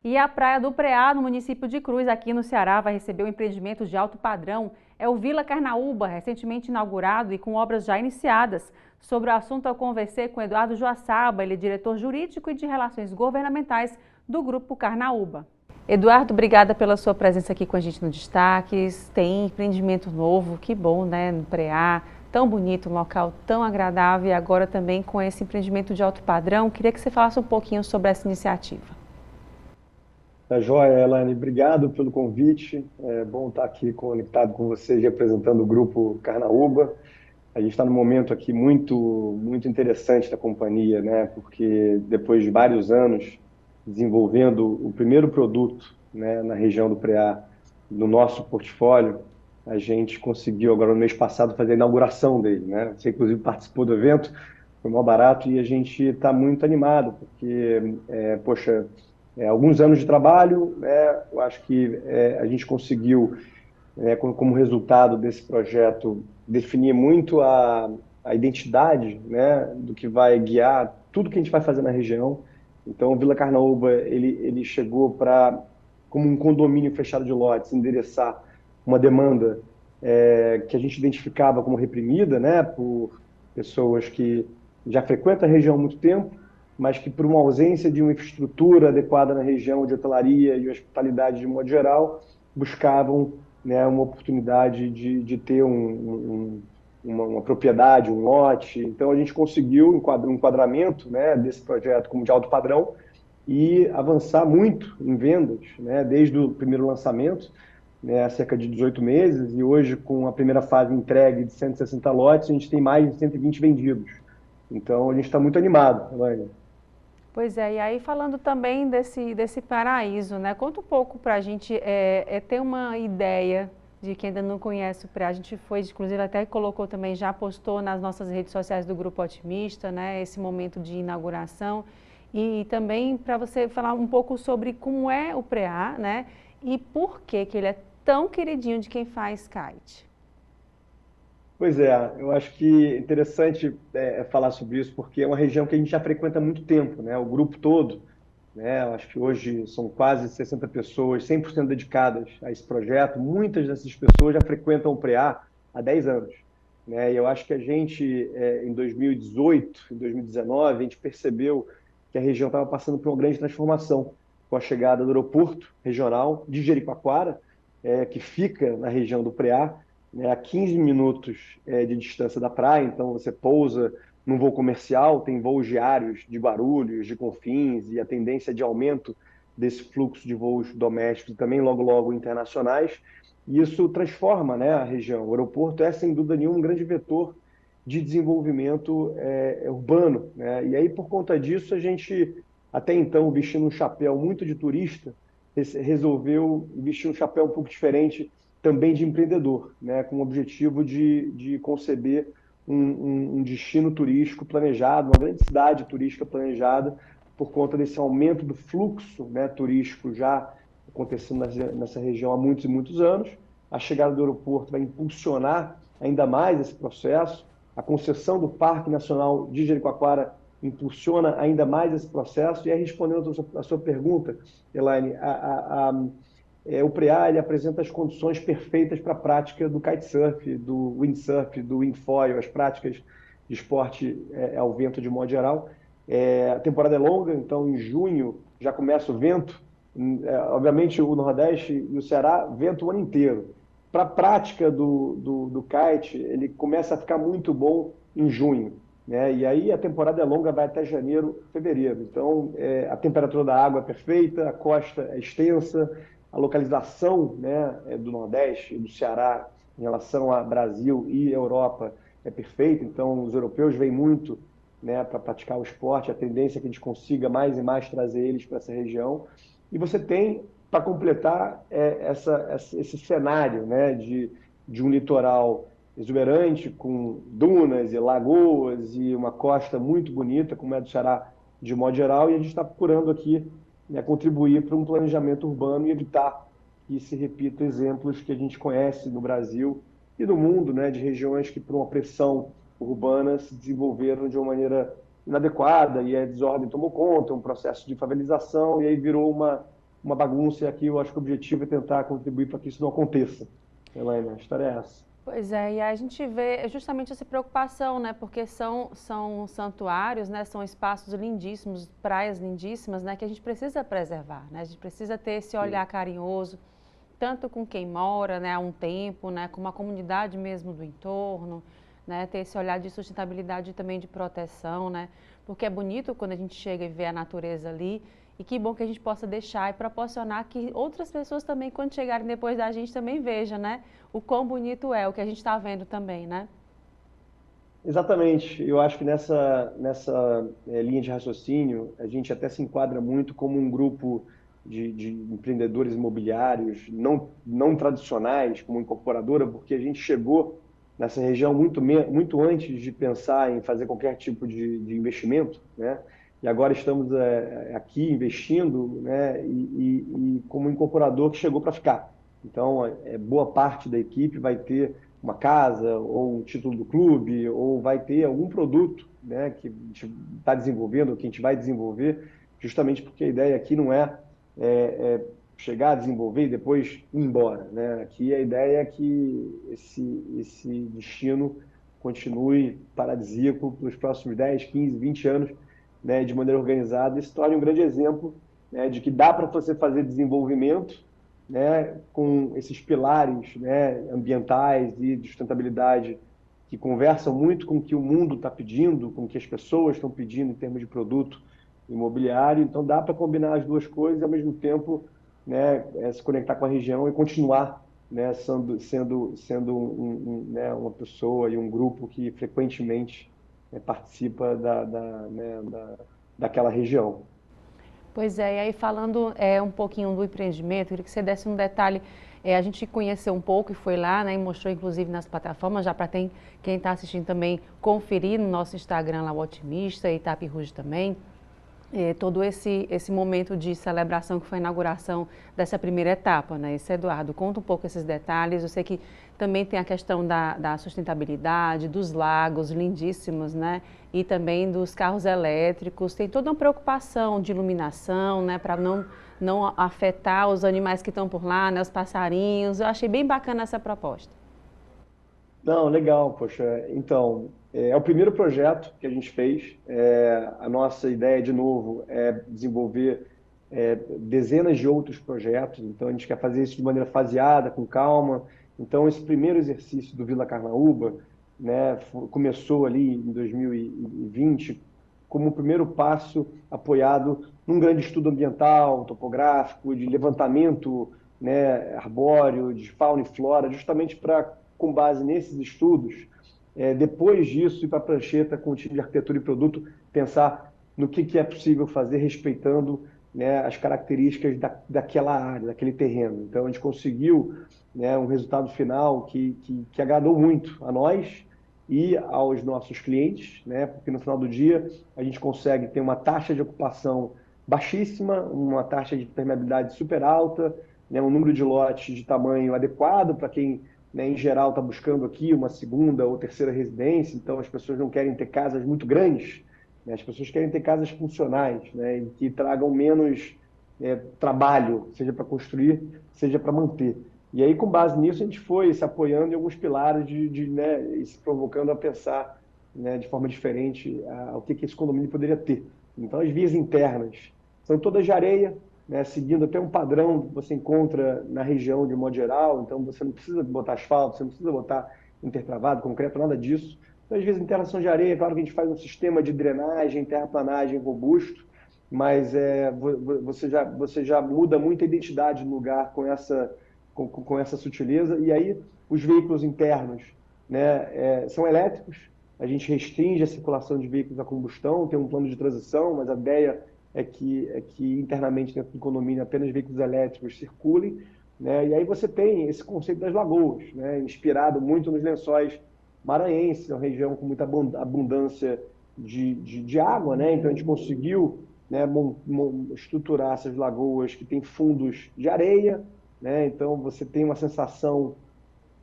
E a Praia do Preá, no município de Cruz, aqui no Ceará, vai receber um empreendimento de alto padrão. É o Vila Carnaúba, recentemente inaugurado e com obras já iniciadas. Sobre o assunto, eu conversei com Eduardo Joaçaba, ele é diretor jurídico e de relações governamentais do Grupo Carnaúba. Eduardo, obrigada pela sua presença aqui com a gente no Destaques. Tem empreendimento novo, que bom, né, no Preá. Tão bonito, um local tão agradável e agora também com esse empreendimento de alto padrão. Queria que você falasse um pouquinho sobre essa iniciativa. Tá joia, Elaine, obrigado pelo convite. É bom estar aqui conectado com vocês, representando o Grupo Carnaúba. A gente está num momento aqui muito interessante da companhia, né? Porque depois de vários anos desenvolvendo o primeiro produto, né, na região do Preá, no nosso portfólio, a gente conseguiu agora no mês passado fazer a inauguração dele, né? Você inclusive participou do evento, foi mó barato e a gente está muito animado, porque, poxa, alguns anos de trabalho, eu acho que a gente conseguiu, como resultado desse projeto, definir muito a identidade, né, do que vai guiar tudo que a gente vai fazer na região. Então, o Vila Carnaúba, ele chegou como um condomínio fechado de lotes, endereçar uma demanda que a gente identificava como reprimida, né, por pessoas que já frequentam a região há muito tempo, mas que por uma ausência de uma infraestrutura adequada na região de hotelaria e hospitalidade de modo geral, buscavam, né, uma oportunidade de ter uma propriedade, um lote. Então a gente conseguiu um enquadramento, né, desse projeto como de alto padrão e avançar muito em vendas, né, desde o primeiro lançamento, né, há cerca de 18 meses, e hoje com a primeira fase entregue de 160 lotes, a gente tem mais de 120 vendidos. Então a gente está muito animado, né? Pois é, e aí falando também desse paraíso, né? Conta um pouco para a gente ter uma ideia de quem ainda não conhece o Preá. A gente foi, inclusive, até colocou também, já postou nas nossas redes sociais do Grupo Otimista, né? Esse momento de inauguração. E também para você falar um pouco sobre como é o Preá, né? E por que ele é tão queridinho de quem faz kite. Pois é, eu acho que é interessante falar sobre isso, porque é uma região que a gente já frequenta há muito tempo, né? O grupo todo, né? Eu acho que hoje são quase 60 pessoas, 100% dedicadas a esse projeto. Muitas dessas pessoas já frequentam o Preá há 10 anos, né? E eu acho que a gente, em 2018, em 2019, a gente percebeu que a região estava passando por uma grande transformação com a chegada do aeroporto regional de Jericoacoara, que fica na região do Preá, né, a 15 minutos de distância da praia. Então você pousa num voo comercial, tem voos diários de Guarulhos, de Confins, e a tendência de aumento desse fluxo de voos domésticos e também logo internacionais. E isso transforma, né, a região. O aeroporto é, sem dúvida nenhuma, um grande vetor de desenvolvimento urbano, né? E aí, por conta disso, a gente, até então, vestindo um chapéu muito de turista, resolveu vestir um chapéu um pouco diferente também de empreendedor, né? Com o objetivo de conceber um destino turístico planejado, uma grande cidade turística planejada, por conta desse aumento do fluxo, né, turístico já acontecendo nessa região há muitos e muitos anos. A chegada do aeroporto vai impulsionar ainda mais esse processo. A concessão do Parque Nacional de Jericoacoara impulsiona ainda mais esse processo. E aí, respondendo a sua pergunta, Elaine, o PREA ele apresenta as condições perfeitas para a prática do kitesurf, do windsurf, do wingfoil, as práticas de esporte ao vento de modo geral. A temporada é longa, então em junho já começa o vento. Obviamente o Nordeste e o Ceará vento o ano inteiro. Para a prática do kite, ele começa a ficar muito bom em junho, né? E aí a temporada é longa, vai até janeiro, fevereiro. Então a temperatura da água é perfeita, a costa é extensa, a localização, né, do Nordeste e do Ceará em relação a Brasil e Europa é perfeita. Então os europeus vêm muito, né, para praticar o esporte, a tendência é que a gente consiga mais e mais trazer eles para essa região. E você tem, para completar, esse cenário, né, de um litoral exuberante, com dunas e lagoas e uma costa muito bonita, como é do Ceará de modo geral, e a gente está procurando aqui, né, contribuir para um planejamento urbano e evitar que se repitam exemplos que a gente conhece no Brasil e no mundo, né, de regiões que, por uma pressão urbana, se desenvolveram de uma maneira inadequada e a desordem tomou conta, um processo de favelização, e aí virou uma bagunça. E aqui eu acho que o objetivo é tentar contribuir para que isso não aconteça. Elaine, a história é essa. Pois é, e a gente vê justamente essa preocupação, né? Porque são santuários, né? São espaços lindíssimos, praias lindíssimas, né? Que a gente precisa preservar, né? A gente precisa ter esse olhar carinhoso, tanto com quem mora, né, há um tempo, né? Com a comunidade mesmo do entorno, né? Ter esse olhar de sustentabilidade e também de proteção, né? Porque é bonito quando a gente chega e vê a natureza ali. E que bom que a gente possa deixar e proporcionar que outras pessoas também, quando chegarem depois da gente, também vejam, né? O quão bonito é o que a gente está vendo também, né? Exatamente. Eu acho que nessa linha de raciocínio, a gente até se enquadra muito como um grupo de empreendedores imobiliários não tradicionais, como incorporadora, porque a gente chegou nessa região muito antes de pensar em fazer qualquer tipo de investimento, né? E agora estamos aqui investindo, né? E como incorporador que chegou para ficar. Então, boa parte da equipe vai ter uma casa, ou um título do clube, ou vai ter algum produto, né, que a gente está desenvolvendo, ou que a gente vai desenvolver, justamente porque a ideia aqui não é chegar a desenvolver e depois ir embora, né? Aqui a ideia é que esse destino continue paradisíaco pelos próximos 10, 15, 20 anos, né, de maneira organizada, e se torne um grande exemplo, né, de que dá para você fazer desenvolvimento, né, com esses pilares, né, ambientais e de sustentabilidade que conversam muito com o que o mundo está pedindo, com o que as pessoas estão pedindo em termos de produto imobiliário. Então dá para combinar as duas coisas e ao mesmo tempo, né, se conectar com a região e continuar, né, sendo né, uma pessoa e um grupo que frequentemente participa daquela região. Pois é, e aí falando um pouquinho do empreendimento, eu queria que você desse um detalhe. A gente conheceu um pouco e foi lá, né, e mostrou inclusive nas plataformas, já para quem está assistindo também conferir no nosso Instagram lá, o Otimista, e Itapiruge também. Todo esse momento de celebração que foi a inauguração dessa primeira etapa, né? Esse Eduardo, conta um pouco esses detalhes. Eu sei que também tem a questão da sustentabilidade, dos lagos lindíssimos, né? E também dos carros elétricos. Tem toda uma preocupação de iluminação, né? Para não afetar os animais que estão por lá, né? Os passarinhos. Eu achei bem bacana essa proposta. Não, legal, poxa. Então, é o primeiro projeto que a gente fez. A nossa ideia, de novo, é desenvolver dezenas de outros projetos. Então, a gente quer fazer isso de maneira faseada, com calma. Então, esse primeiro exercício do Vila Carnaúba, né, começou ali em 2020 como o primeiro passo apoiado num grande estudo ambiental, topográfico, de levantamento né, arbóreo, de fauna e flora, justamente para, com base nesses estudos, depois disso, ir para a prancheta com o time de arquitetura e produto, pensar no que é possível fazer respeitando, né, as características daquela área, daquele terreno. Então, a gente conseguiu, né, um resultado final que agradou muito a nós e aos nossos clientes, né, porque no final do dia a gente consegue ter uma taxa de ocupação baixíssima, uma taxa de permeabilidade super alta, né, um número de lotes de tamanho adequado para quem, né, em geral está buscando aqui uma segunda ou terceira residência. Então as pessoas não querem ter casas muito grandes, né, as pessoas querem ter casas funcionais, né, que tragam menos trabalho, seja para construir, seja para manter. E aí, com base nisso, a gente foi se apoiando em alguns pilares né, e se provocando a pensar, né, de forma diferente o que esse condomínio poderia ter. Então, as vias internas são todas de areia, né, seguindo até um padrão que você encontra na região de modo geral. Então, você não precisa botar asfalto, você não precisa botar intertravado, concreto, nada disso. Então, as vias internas são de areia. Claro que a gente faz um sistema de drenagem, terraplanagem robusto, mas você já muda muito a identidade do lugar com essa sutileza. E aí, os veículos internos, né, são elétricos. A gente restringe a circulação de veículos a combustão, tem um plano de transição, mas a ideia é que internamente dentro do condomínio apenas veículos elétricos circulem, né? E aí você tem esse conceito das lagoas, né, inspirado muito nos lençóis maranhenses, uma região com muita abundância de água, né? Então a gente conseguiu, né, estruturar essas lagoas que têm fundos de areia, né? Então você tem uma sensação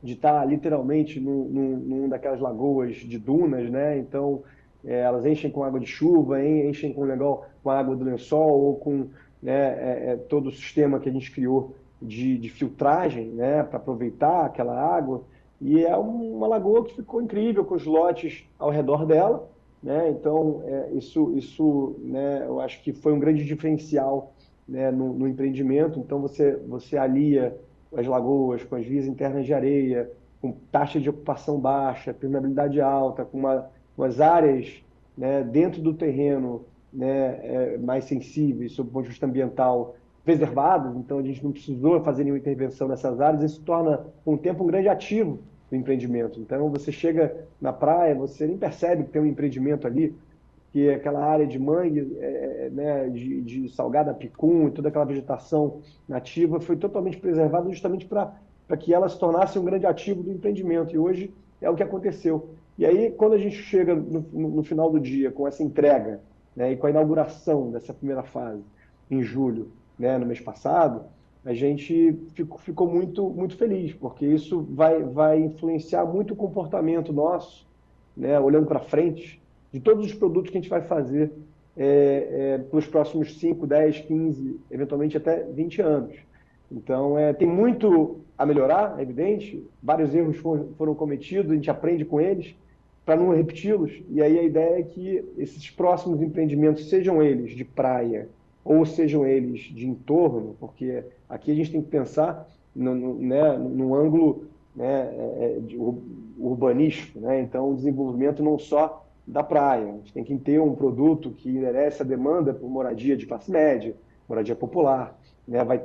de estar literalmente numa daquelas lagoas de dunas, né? Então elas enchem com água de chuva, enchem com água do lençol ou com, né, todo o sistema que a gente criou de filtragem, né, para aproveitar aquela água. E é uma lagoa que ficou incrível com os lotes ao redor dela, né? Então isso, né, eu acho que foi um grande diferencial, né, no empreendimento. Então você alia as lagoas com as vias internas de areia, com taxa de ocupação baixa, permeabilidade alta, com umas áreas, né, dentro do terreno, né, mais sensíveis, sob o ponto de vista ambiental, preservadas. Então a gente não precisou fazer nenhuma intervenção nessas áreas. Isso torna, com o tempo, um grande ativo do empreendimento. Então você chega na praia, você nem percebe que tem um empreendimento ali, que é aquela área de mangue, né, de salgada picum e toda aquela vegetação nativa foi totalmente preservada justamente para que ela se tornasse um grande ativo do empreendimento. E hoje é o que aconteceu. E aí, quando a gente chega no final do dia com essa entrega, né, e com a inauguração dessa primeira fase, em julho, né, no mês passado, a gente ficou muito, muito feliz, porque isso vai influenciar muito o comportamento nosso, né, olhando para frente, de todos os produtos que a gente vai fazer pelos próximos 5, 10, 15, eventualmente até 20 anos. Então, tem muito a melhorar, é evidente, vários erros foram cometidos, a gente aprende com eles para não repeti-los. E aí a ideia é que esses próximos empreendimentos, sejam eles de praia ou sejam eles de entorno, porque aqui a gente tem que pensar no ângulo, né, urbanístico, né? Então, o desenvolvimento não só da praia. A gente tem que ter um produto que endereça a demanda por moradia de classe média, moradia popular, né? Vão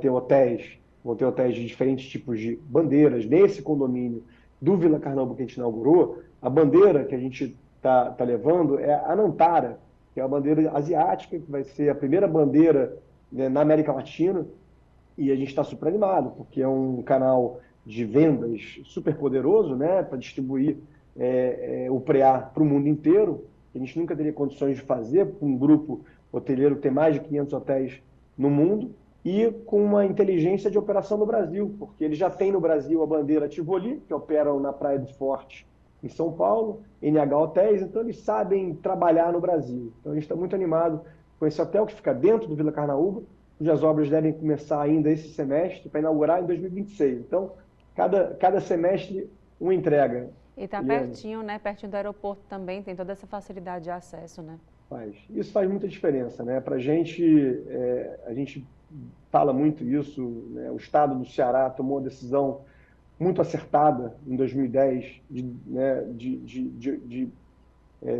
ter hotéis de diferentes tipos de bandeiras. Nesse condomínio do Vila Carnaúba que a gente inaugurou, a bandeira que a gente tá levando é a Nantara, que é a bandeira asiática, que vai ser a primeira bandeira, né, na América Latina. E a gente está super animado, porque é um canal de vendas super poderoso, né, para distribuir o preá para o mundo inteiro. A gente nunca teria condições de fazer, com um grupo hoteleiro que tem mais de 500 hotéis no mundo, e com uma inteligência de operação no Brasil, porque ele já tem no Brasil a bandeira Tivoli, que operam na Praia do Forte, em São Paulo, NH Hotéis, então eles sabem trabalhar no Brasil. Então a gente está muito animado com esse hotel que fica dentro do Vila Carnaúba, cujas obras devem começar ainda esse semestre, para inaugurar em 2026. Então, cada semestre, uma entrega. E está pertinho, né? Pertinho do aeroporto também, tem toda essa facilidade de acesso, né? Isso faz muita diferença, né? Para a gente fala muito isso, né? O Estado do Ceará tomou uma decisão muito acertada em 2010 de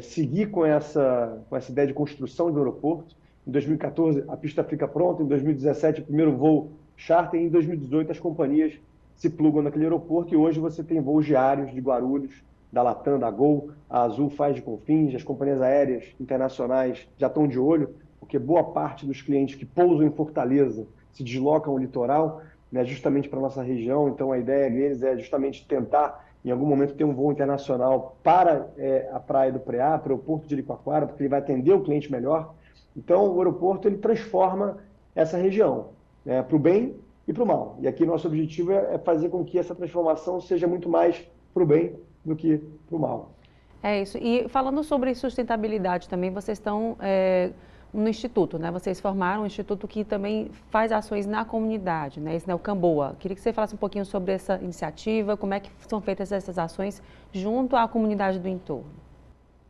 seguir com essa ideia de construção do aeroporto. Em 2014, a pista fica pronta. Em 2017, o primeiro voo charter, e em 2018 as companhias se plugam naquele aeroporto e hoje você tem voos diários de Guarulhos, da Latam, da Gol, a Azul faz de Confins, as companhias aéreas internacionais já estão de olho, porque boa parte dos clientes que pousam em Fortaleza se deslocam ao litoral, né, justamente para a nossa região. Então a ideia deles é justamente tentar, em algum momento, ter um voo internacional para a Praia do Preá, para o aeroporto de Jericoacoara, porque ele vai atender o cliente melhor. Então o aeroporto ele transforma essa região, né, para o bem e para o mal. E aqui nosso objetivo é fazer com que essa transformação seja muito mais para o bem do que para o mal. É isso. E falando sobre sustentabilidade também, vocês estão no Instituto, né? Vocês formaram um instituto que também faz ações na comunidade, né? Esse é o Camboa. Queria que você falasse um pouquinho sobre essa iniciativa, como é que são feitas essas ações junto à comunidade do entorno.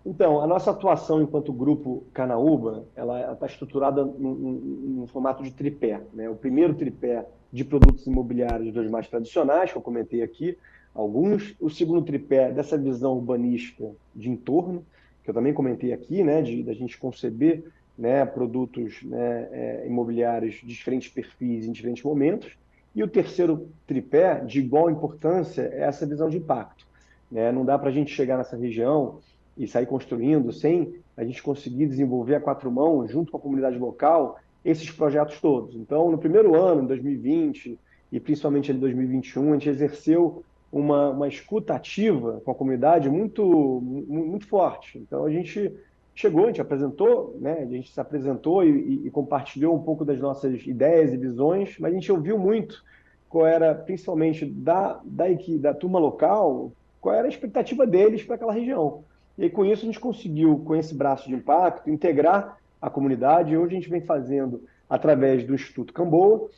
Então, a nossa atuação enquanto grupo Carnaúba, ela está estruturada num formato de tripé, né? O primeiro tripé de produtos imobiliários dos mais tradicionais, que eu comentei aqui, alguns. O segundo tripé dessa visão urbanística de entorno, que eu também comentei aqui, né? Da gente conceber, né, produtos, né, imobiliários de diferentes perfis em diferentes momentos. E o terceiro tripé, de igual importância, é essa visão de impacto, né? Não dá para a gente chegar nessa região e sair construindo sem a gente conseguir desenvolver a quatro mãos, junto com a comunidade local, esses projetos todos. Então, no primeiro ano, em 2020, e principalmente em 2021, a gente exerceu uma escuta ativa com a comunidade muito forte. Então, a gente chegou, a gente apresentou, né? A gente se apresentou e compartilhou um pouco das nossas ideias e visões, mas a gente ouviu muito qual era, principalmente da turma local, qual era a expectativa deles para aquela região. E aí, com isso, a gente conseguiu, com esse braço de impacto, integrar a comunidade. E hoje a gente vem fazendo, através do Instituto Camboa,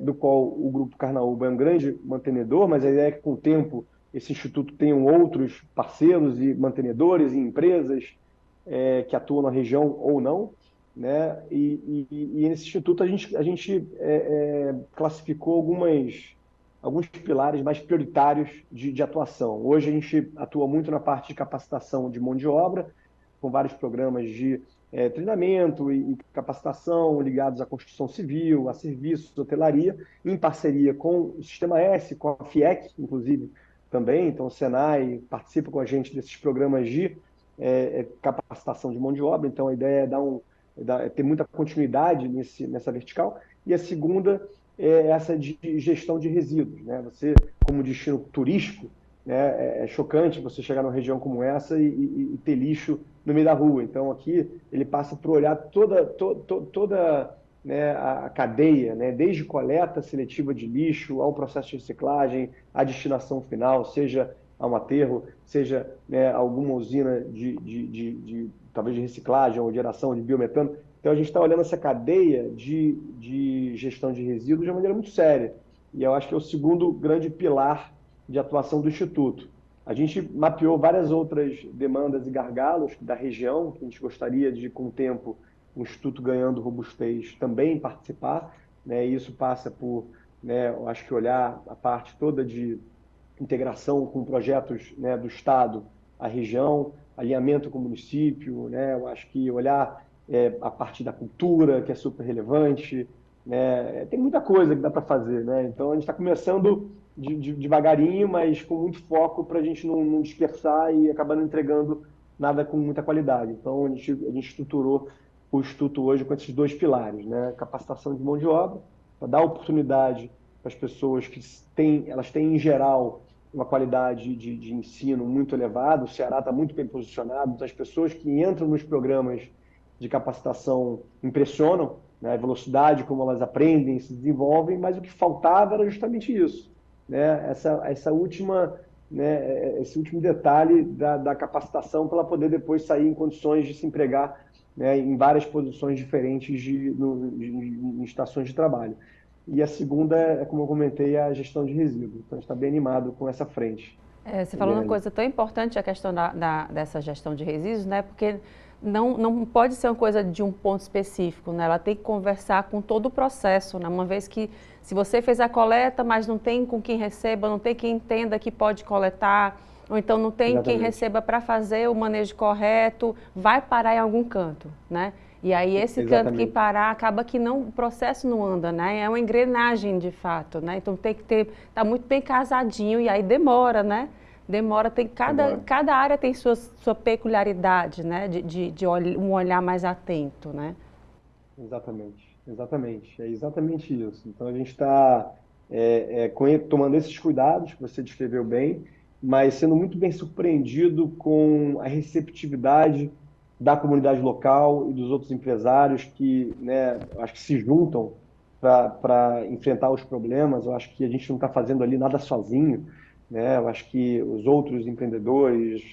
do qual o Grupo Carnaúba é um grande mantenedor, mas a ideia é que, com o tempo, esse instituto tenha outros parceiros e mantenedores e empresas que atuam na região ou não, né? E nesse instituto a gente classificou alguns pilares mais prioritários de atuação. Hoje a gente atua muito na parte de capacitação de mão de obra, com vários programas de treinamento e capacitação ligados à construção civil, a serviços, hotelaria, em parceria com o Sistema S, com a FIEC, inclusive, também. Então o Senai participa com a gente desses programas de capacitação de mão de obra. Então a ideia é ter muita continuidade nessa vertical. E a segunda é essa de gestão de resíduos, né? Você, como destino turístico, né, é chocante você chegar numa região como essa e ter lixo no meio da rua. Então, aqui, ele passa por olhar toda né, a cadeia, né, desde coleta seletiva de lixo, ao processo de reciclagem, à destinação final, seja a um aterro, seja, né, alguma usina talvez de reciclagem ou geração de biometano. Então, a gente está olhando essa cadeia de gestão de resíduos de uma maneira muito séria. E eu acho que é o segundo grande pilar de atuação do Instituto. A gente mapeou várias outras demandas e gargalos da região, que a gente gostaria de, com o tempo, o Instituto ganhando robustez, também participar, né? E isso passa por, né, eu acho que olhar a parte toda de integração com projetos, né, do Estado, a região, alinhamento com o município, né? Eu acho que olhar a parte da cultura, que é super relevante, né? Tem muita coisa que dá para fazer, né? Então a gente está começando devagarinho, mas com muito foco para a gente não dispersar e acabar não entregando nada com muita qualidade. Então a gente estruturou o Instituto hoje com esses dois pilares, né? Capacitação de mão de obra, para dar oportunidade para as pessoas que elas têm em geral uma qualidade de ensino muito elevada. O Ceará está muito bem posicionado, então as pessoas que entram nos programas de capacitação impressionam, né, a velocidade como elas aprendem, se desenvolvem, mas o que faltava era justamente isso, né, essa última, né, esse último detalhe da capacitação para ela poder depois sair em condições de se empregar, né, em várias posições diferentes em estações de trabalho. E a segunda como eu comentei, a gestão de resíduos. Então a gente está bem animado com essa frente. Você falou uma coisa tão importante, a questão dessa gestão de resíduos, né, porque não pode ser uma coisa de um ponto específico, né? Ela tem que conversar com todo o processo, né? Uma vez que, se você fez a coleta, mas não tem com quem receba, não tem quem entenda que pode coletar, ou então não tem quem receba para fazer o manejo correto, vai parar em algum canto, né? E aí esse canto que Exatamente. parar, acaba que não, o processo não anda, né? É uma engrenagem de fato, né? Então tem que ter, tá muito bem casadinho e aí demora, né? Demora, tem Demora. cada área tem sua peculiaridade, né? Um olhar mais atento, né? Exatamente, exatamente. É exatamente isso. Então a gente está tomando esses cuidados que você descreveu bem, mas sendo muito bem surpreendido com a receptividade da comunidade local e dos outros empresários que, né, acho que se juntam para enfrentar os problemas. Eu acho que a gente não está fazendo ali nada sozinho, né? Eu acho que os outros empreendedores,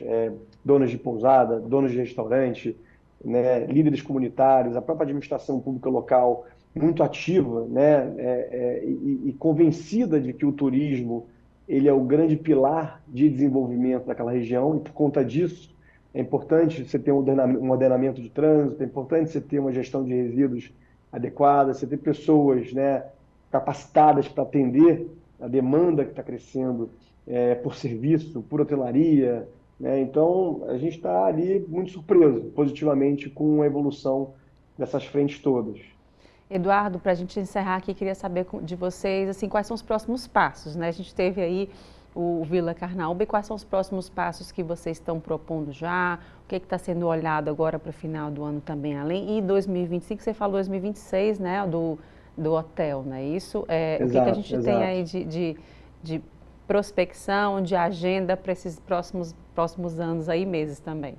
donos de pousada, donos de restaurante, né, líderes comunitários, a própria administração pública local muito ativa, né, e convencida de que o turismo ele é o grande pilar de desenvolvimento daquela região, e por conta disso é importante você ter um ordenamento de trânsito, é importante você ter uma gestão de resíduos adequada, você ter pessoas, né, capacitadas para atender a demanda que está crescendo por serviço, por hotelaria, né? Então, a gente está ali muito surpreso, positivamente, com a evolução dessas frentes todas. Eduardo, para a gente encerrar aqui, queria saber de vocês, assim, quais são os próximos passos, né? A gente teve aí o Vila Carnaúba e quais são os próximos passos que vocês estão propondo já? O que está sendo olhado agora para o final do ano também, além? E 2025, você falou 2026, né, do hotel, né? Isso, o que a Exato, gente tem exato. aí de prospecção, de agenda para esses próximos anos aí, meses também?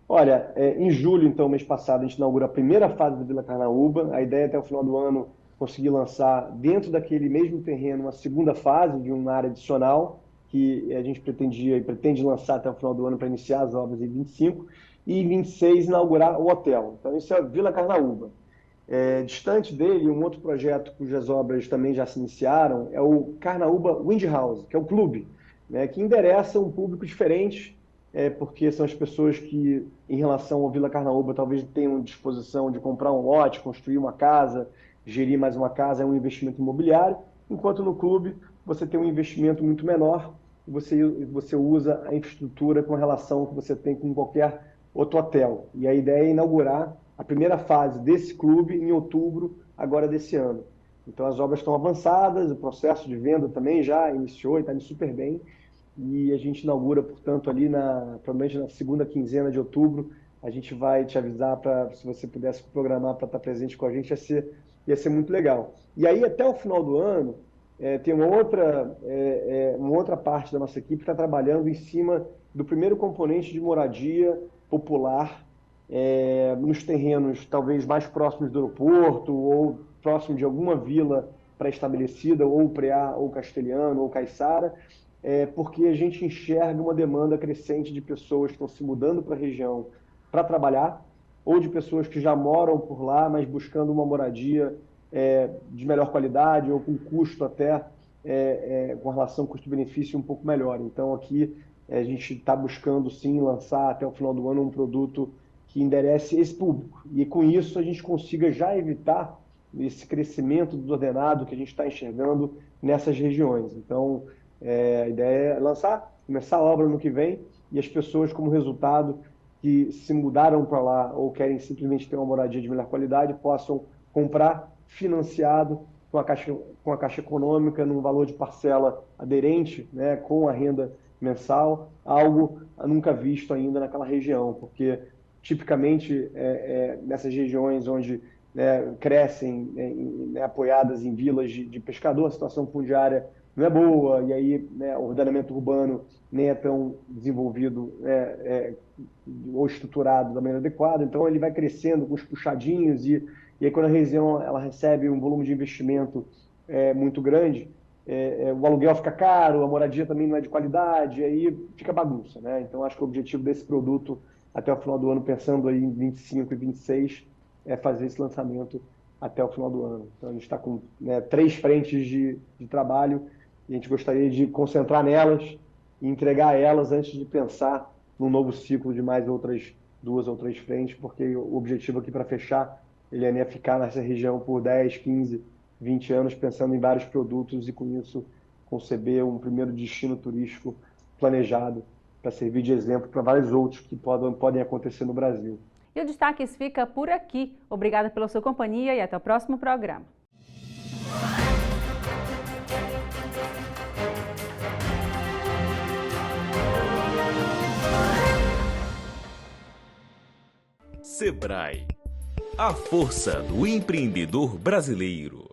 Olha, em julho, então, mês passado, a gente inaugura a primeira fase do Vila Carnaúba. A ideia é até o final do ano conseguir lançar dentro daquele mesmo terreno uma segunda fase de uma área adicional que a gente pretendia e pretende lançar até o final do ano para iniciar as obras em 25 e em 26 inaugurar o hotel. Então, isso é Vila Carnaúba. Distante dele, um outro projeto cujas obras também já se iniciaram é o Carnaúba Wind House, que é o clube, né, que endereça um público diferente, porque são as pessoas que, em relação ao Vila Carnaúba, talvez tenham disposição de comprar um lote, construir uma casa, gerir mais uma casa, é um investimento imobiliário, enquanto no clube você tem um investimento muito menor, você usa a infraestrutura com a relação que você tem com qualquer outro hotel. E a ideia é inaugurar a primeira fase desse clube em outubro, agora desse ano. Então as obras estão avançadas, o processo de venda também já iniciou e está indo super bem. E a gente inaugura, portanto, ali provavelmente na segunda quinzena de outubro. A gente vai te avisar para, se você pudesse programar para estar presente com a gente, ia ser muito legal. E aí, até o final do ano, tem uma outra parte da nossa equipe que está trabalhando em cima do primeiro componente de moradia popular nos terrenos talvez mais próximos do aeroporto ou próximo de alguma vila pré-estabelecida, ou Preá, ou Castelhano, ou Caiçara, porque a gente enxerga uma demanda crescente de pessoas que estão se mudando para a região para trabalhar, ou de pessoas que já moram por lá, mas buscando uma moradia de melhor qualidade ou com custo até, com relação custo-benefício um pouco melhor. Então, aqui a gente está buscando, sim, lançar até o final do ano um produto que enderece esse público. E com isso a gente consiga já evitar esse crescimento desordenado que a gente está enxergando nessas regiões. Então, a ideia é começar a obra no que vem, e as pessoas, como resultado, que se mudaram para lá ou querem simplesmente ter uma moradia de melhor qualidade, possam comprar financiado com a Caixa Econômica, num valor de parcela aderente, né, com a renda mensal, algo nunca visto ainda naquela região, porque tipicamente nessas regiões onde crescem, apoiadas em vilas de pescador, a situação fundiária não é boa, e aí o ordenamento urbano nem é tão desenvolvido ou estruturado da maneira adequada, então ele vai crescendo com os puxadinhos, e aí quando a região ela recebe um volume de investimento muito grande, o aluguel fica caro, a moradia também não é de qualidade, e aí fica bagunça, né? Então acho que o objetivo desse produto até o final do ano, pensando aí em 25 e 26, é fazer esse lançamento até o final do ano. Então a gente está com 3 frentes de trabalho, e a gente gostaria de concentrar nelas e entregar elas antes de pensar num novo ciclo de mais outras 2 ou 3 frentes, porque o objetivo aqui para fechar ele é ficar nessa região por 10, 15, 20 anos, pensando em vários produtos e com isso conceber um primeiro destino turístico planejado para servir de exemplo para vários outros que podem acontecer no Brasil. E o Destaques fica por aqui. Obrigada pela sua companhia e até o próximo programa. Sebrae, a força do empreendedor brasileiro.